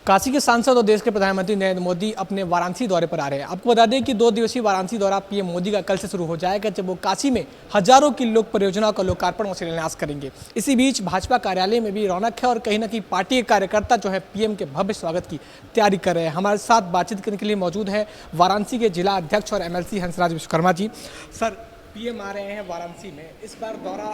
काशी के सांसद और देश के प्रधानमंत्री नरेंद्र मोदी अपने वाराणसी दौरे पर आ रहे हैं। आपको बता दें कि 2 दिवसीय वाराणसी दौरा पीएम मोदी का कल से शुरू हो जाएगा, जब वो काशी में हजारों की लोक परियोजनाओं का लोकार्पण और शिलान्यास करेंगे। इसी बीच भाजपा कार्यालय में भी रौनक है और कहीं ना कहीं पार्टी के कार्यकर्ता जो है पीएम के भव्य स्वागत की तैयारी कर रहे हैं। हमारे साथ बातचीत करने के लिए मौजूद है वाराणसी के जिला अध्यक्ष और MLC Hansraj Vishwakarma ji. Sir, PM आ रहे हैं वाराणसी में, इस बार दौरा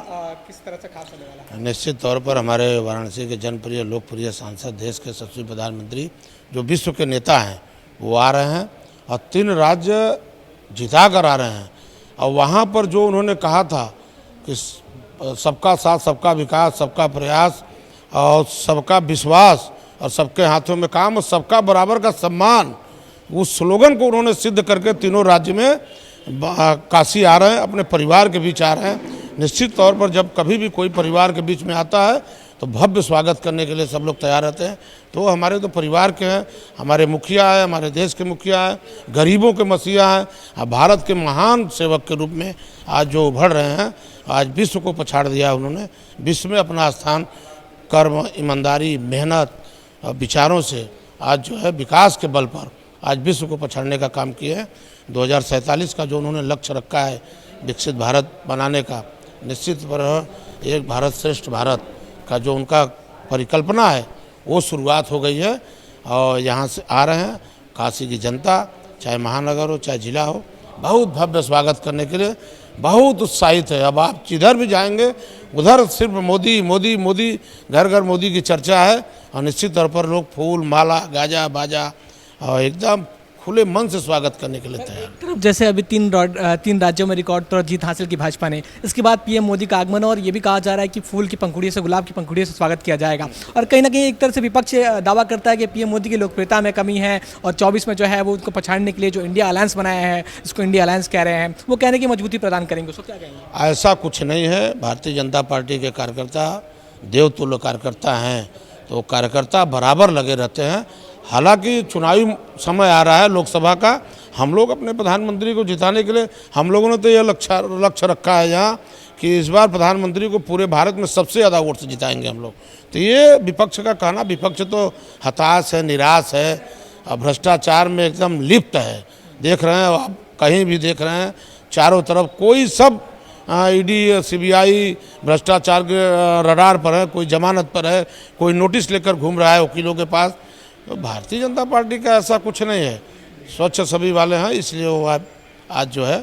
किस तरह से खास होने वाला है? निश्चित तौर पर हमारे वाराणसी के जनप्रिय लोकप्रिय सांसद, देश के यशस्वी प्रधानमंत्री, जो विश्व के नेता हैं, वो आ रहे हैं और 3 राज्य जिता कर आ रहे हैं। और वहाँ पर जो उन्होंने कहा था कि सबका साथ, सबका विकास, सबका प्रयास और सबका विश्वास और सबके हाथों में काम और सबका बराबर का सम्मान, उस स्लोगन को उन्होंने सिद्ध करके तीनों राज्य में काशी आ रहे हैं, अपने परिवार के बीच आ रहे हैं। निश्चित तौर पर जब कभी भी कोई परिवार के बीच में आता है तो भव्य स्वागत करने के लिए सब लोग तैयार रहते हैं। तो हमारे तो परिवार के हैं, हमारे मुखिया है, हमारे देश के मुखिया है, गरीबों के मसीहा हैं, और भारत के महान सेवक के रूप में आज जो उभर रहे हैं। आज विश्व को पछाड़ दिया उन्होंने, विश्व में अपना स्थान कर्म, ईमानदारी, मेहनत और विचारों से आज जो है विकास के बल पर आज विश्व को पछाड़ने का काम किए हैं। 2047 का जो उन्होंने लक्ष्य रखा है विकसित भारत बनाने का, निश्चित पर एक भारत श्रेष्ठ भारत का जो उनका परिकल्पना है वो शुरुआत हो गई है। और यहाँ से आ रहे हैं काशी की जनता, चाहे महानगर हो चाहे जिला हो, बहुत भव्य स्वागत करने के लिए बहुत उत्साहित है। अब आप जिधर भी जाएंगे उधर सिर्फ मोदी मोदी मोदी, घर घर मोदी की चर्चा है। और निश्चित तौर पर लोग फूल माला गाजा बाजा और एकदम खुले मन से स्वागत करने के लिए तैयार। जैसे अभी 3 राज्यों में रिकॉर्ड तोड़ जीत हासिल की भाजपा ने, इसके बाद पीएम मोदी का आगमन, और ये भी कहा जा रहा है कि फूल की पंखुड़ी से, गुलाब की पंखुड़ी से स्वागत किया जाएगा। और कहीं ना कहीं एक तरह से विपक्ष दावा करता है कि पीएम मोदी की लोकप्रियता में कमी है और 24 में जो है वो उनको पछाड़ने के लिए जो इंडिया अलायंस बनाया है, इसको इंडिया अलायंस कह रहे हैं, वो कहने की मजबूती प्रदान करेंगे। उसको क्या कहेंगे? ऐसा कुछ नहीं है। भारतीय जनता पार्टी के कार्यकर्ता देवतुल्य कार्यकर्ता हैं, तो कार्यकर्ता बराबर लगे रहते हैं। हालांकि चुनावी समय आ रहा है लोकसभा का, हम लोग अपने प्रधानमंत्री को जिताने के लिए हम लोगों ने तो यह लक्ष्य रखा है यहाँ कि इस बार प्रधानमंत्री को पूरे भारत में सबसे ज़्यादा वोट से जिताएंगे हम लोग। तो ये विपक्ष का कहना, विपक्ष तो हताश है, निराश है और भ्रष्टाचार में एकदम लिप्त है। देख रहे हैं आप, कहीं भी देख रहे हैं चारों तरफ कोई सब ईडी CBI भ्रष्टाचार के रडार पर है, कोई जमानत पर है, कोई नोटिस लेकर घूम रहा है वकीलों के पास। तो भारतीय जनता पार्टी का ऐसा कुछ नहीं है, स्वच्छ सभी वाले हैं। इसलिए वो आज जो है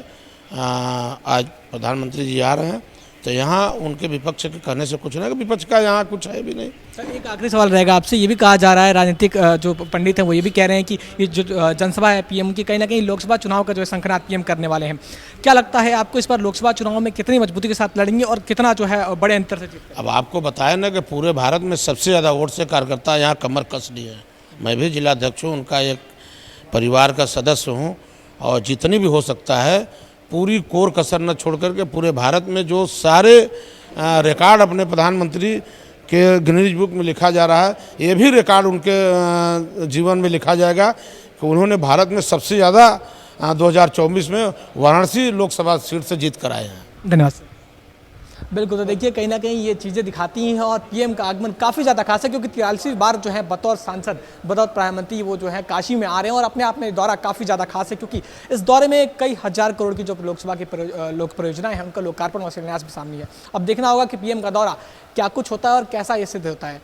आज प्रधानमंत्री जी आ रहे हैं, तो यहाँ उनके विपक्ष के कहने से कुछ नहीं, विपक्ष का यहाँ कुछ है भी नहीं। सर, एक आखिरी सवाल रहेगा आपसे। ये भी कहा जा रहा है, राजनीतिक जो पंडित हैं वो ये भी कह रहे हैं कि ये जो जनसभा है पीएम की, कहीं ना कहीं लोकसभा चुनाव का जो है शंखनाद पीएम करने वाले हैं। क्या लगता है आपको, इस बार लोकसभा चुनाव में कितनी मजबूती के साथ लड़ेंगे और कितना जो है बड़े अंतर से जीतेंगे? अब आपको बताया ना कि पूरे भारत में सबसे ज़्यादा वोट से कार्यकर्ता यहाँ कमर कस लिए हैं। मैं भी जिलाध्यक्ष हूँ, उनका एक परिवार का सदस्य हूँ, और जितनी भी हो सकता है पूरी कोर कसर न छोड़ करके पूरे भारत में जो सारे रिकॉर्ड अपने प्रधानमंत्री के गिनीज बुक में लिखा जा रहा है, ये भी रिकॉर्ड उनके जीवन में लिखा जाएगा कि उन्होंने भारत में सबसे ज़्यादा 2024 में वाराणसी लोकसभा सीट से जीत कर आए हैं। धन्यवाद। बिल्कुल, तो देखिए कहीं ना कहीं ये चीज़ें दिखाती हैं और पीएम का आगमन काफ़ी ज़्यादा खास है, क्योंकि 43 बार जो है बतौर सांसद, बतौर प्रधानमंत्री वो जो है काशी में आ रहे हैं। और अपने आप में दौरा काफ़ी ज़्यादा खास है, क्योंकि इस दौरे में कई हजार करोड़ की जो लोकसभा की लोक परियोजनाएं हैं उनका लोकार्पण और शिलान्यास भी सामने है। अब देखना होगा कि पीएम का दौरा क्या कुछ होता है और कैसा ये सिद्ध होता है।